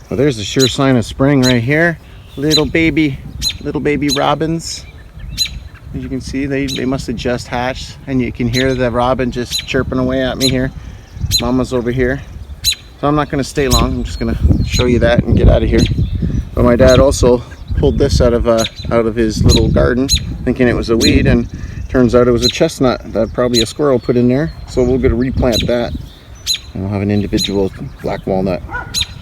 Well, there's a sure sign of spring right here. Little baby robins. As you can see, they must have just hatched, and you can hear the robin just chirping away at me here. Mama's over here. So I'm not going to stay long. I'm just going to show you that and get out of here. But my dad also pulled this out of his little garden, thinking it was a weed, and turns out it was a chestnut that probably a squirrel put in there. So we're going to replant that, and we'll have an individual black walnut.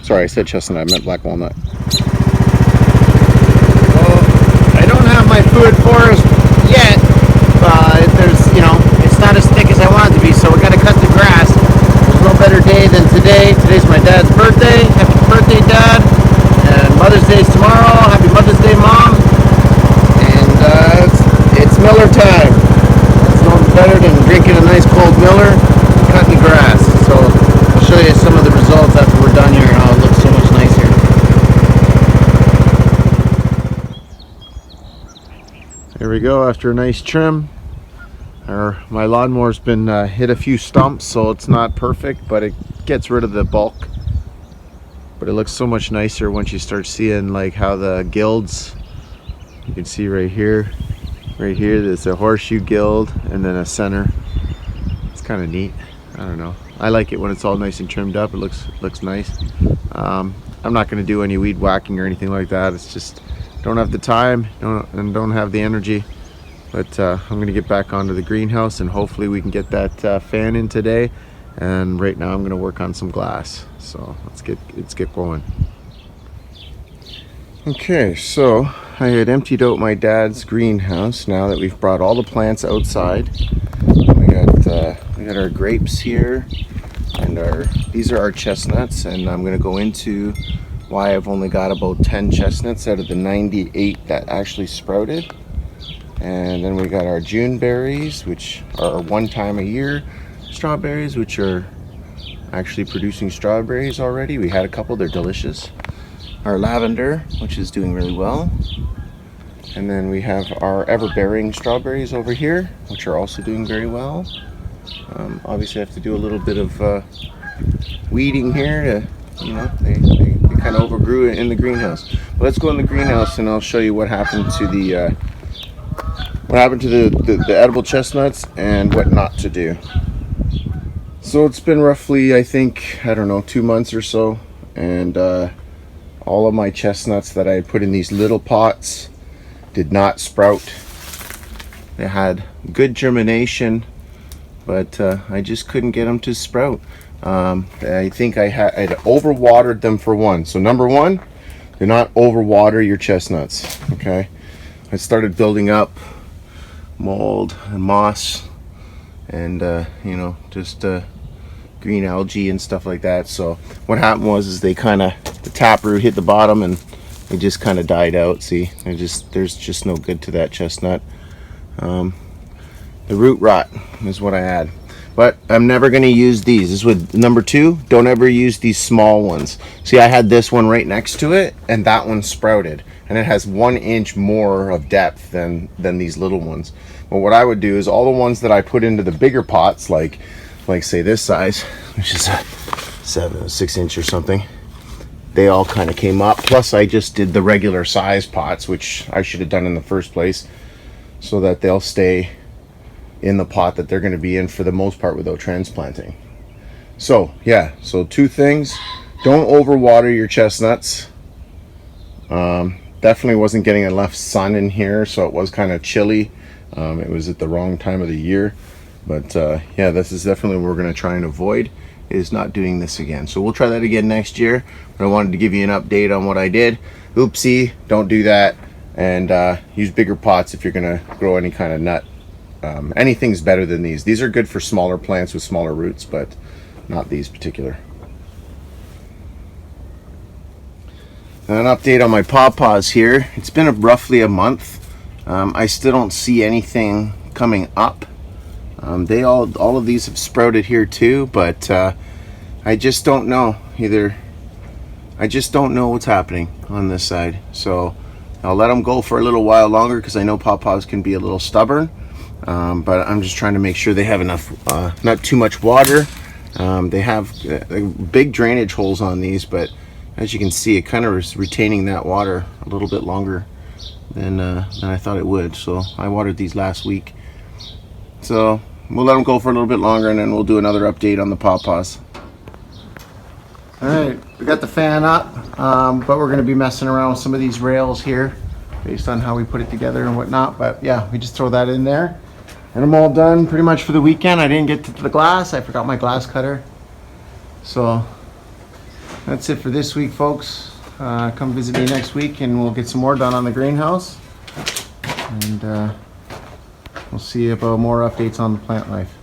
Sorry, I said chestnut, I meant black walnut. Well, I don't have my food forest yet. It's not as thick as I want it to be, so we got to cut the grass. There's no better day than today. Today's my dad's birthday. Happy birthday, Dad. And Mother's Day's tomorrow. Happy Mother's Day, Mom. And it's Miller time. It's no better than drinking a nice cold Miller and cutting grass. So I'll show you some of the results after we're done here and how it looks so much nicer. There we go, after a nice trim. My lawnmower's been hit a few stumps, so it's not perfect, but it gets rid of the bulk. But it looks so much nicer once you start seeing like how the gilds, you can see right here there's a horseshoe gild and then a center. It's kind of neat. I don't know, I like it when it's all nice and trimmed up. It looks nice. I'm not going to do any weed whacking or anything like that. It's just don't have the time and don't have the energy. But I'm going to get back onto the greenhouse, and hopefully we can get that fan in today. And right now I'm going to work on some glass. So let's get going. Okay, so I had emptied out my dad's greenhouse. Now that we've brought all the plants outside, we got our grapes here, and these are our chestnuts. And I'm going to go into why I've only got about 10 chestnuts out of the 98 that actually sprouted. And then we got our June berries, which are one time a year strawberries, which are actually producing strawberries already. We had a couple, they're delicious. Our lavender, which is doing really well. And then we have our ever-bearing strawberries over here, which are also doing very well. Obviously I have to do a little bit of weeding here to, they kind of overgrew it in the greenhouse. But let's go in the greenhouse and I'll show you what happened to the edible chestnuts and what not to do. So it's been roughly, I think, 2 months or so, and all of my chestnuts that I put in these little pots did not sprout. They had good germination, but I just couldn't get them to sprout. I think I'd overwatered them for one. So number one, do not overwater your chestnuts. Okay, I started building up mold and moss and just green algae and stuff like that. So what happened was the taproot hit the bottom and it just kind of died out. See, there's just no good to that chestnut. The root rot is what I had. But I'm never going to use these. This is with number 2. Don't ever use these small ones. See, I had this one right next to it, and that one sprouted. And it has 1 inch more of depth than these little ones. But what I would do is all the ones that I put into the bigger pots, like say this size, which is a 6 inch or something, they all kind of came up. Plus I just did the regular size pots, which I should have done in the first place, so that they'll stay in the pot that they're going to be in for the most part without transplanting. So yeah, so 2 things: don't overwater your chestnuts. Definitely wasn't getting enough sun in here, so it was kind of chilly. It was at the wrong time of the year, but yeah, this is definitely what we're going to try and avoid, is not doing this again. So we'll try that again next year, but I wanted to give you an update on what I did. Oopsie, don't do that, and use bigger pots if you're going to grow any kind of nut. Anything's better than these. These are good for smaller plants with smaller roots, but not these particular. An update on my pawpaws here. It's been roughly a month. I still don't see anything coming up. All of these have sprouted here too, but I just don't know either. I just don't know what's happening on this side. So I'll let them go for a little while longer, because I know pawpaws can be a little stubborn. But I'm just trying to make sure they have enough, not too much water. They have big drainage holes on these, but as you can see, it kind of is retaining that water a little bit longer than I thought it would. So I watered these last week. So we'll let them go for a little bit longer, and then we'll do another update on the pawpaws. Alright, we got the fan up, but we're going to be messing around with some of these rails here based on how we put it together and whatnot. But yeah, we just throw that in there. And I'm all done pretty much for the weekend. I didn't get to the glass. I forgot my glass cutter. So that's it for this week, folks. Come visit me next week and we'll get some more done on the greenhouse. And we'll see about more updates on the plant life.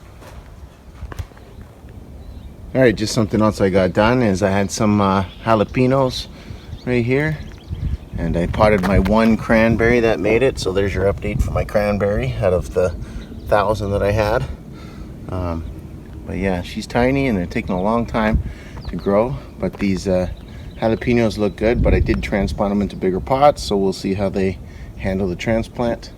Alright, just something else I got done is I had some jalapenos right here. And I potted my one cranberry that made it. So there's your update for my cranberry out of the 1,000 that I had. But yeah, she's tiny and they're taking a long time to grow. But these jalapenos look good, but I did transplant them into bigger pots. So we'll see how they handle the transplant.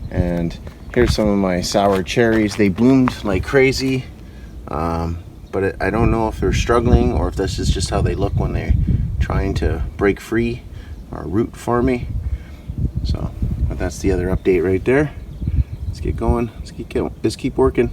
And here's some of my sour cherries. They bloomed like crazy. But I don't know if they're struggling or if this is just how they look when they're trying to break free or root for me. So, but that's the other update right there. Let's get going. Let's keep working.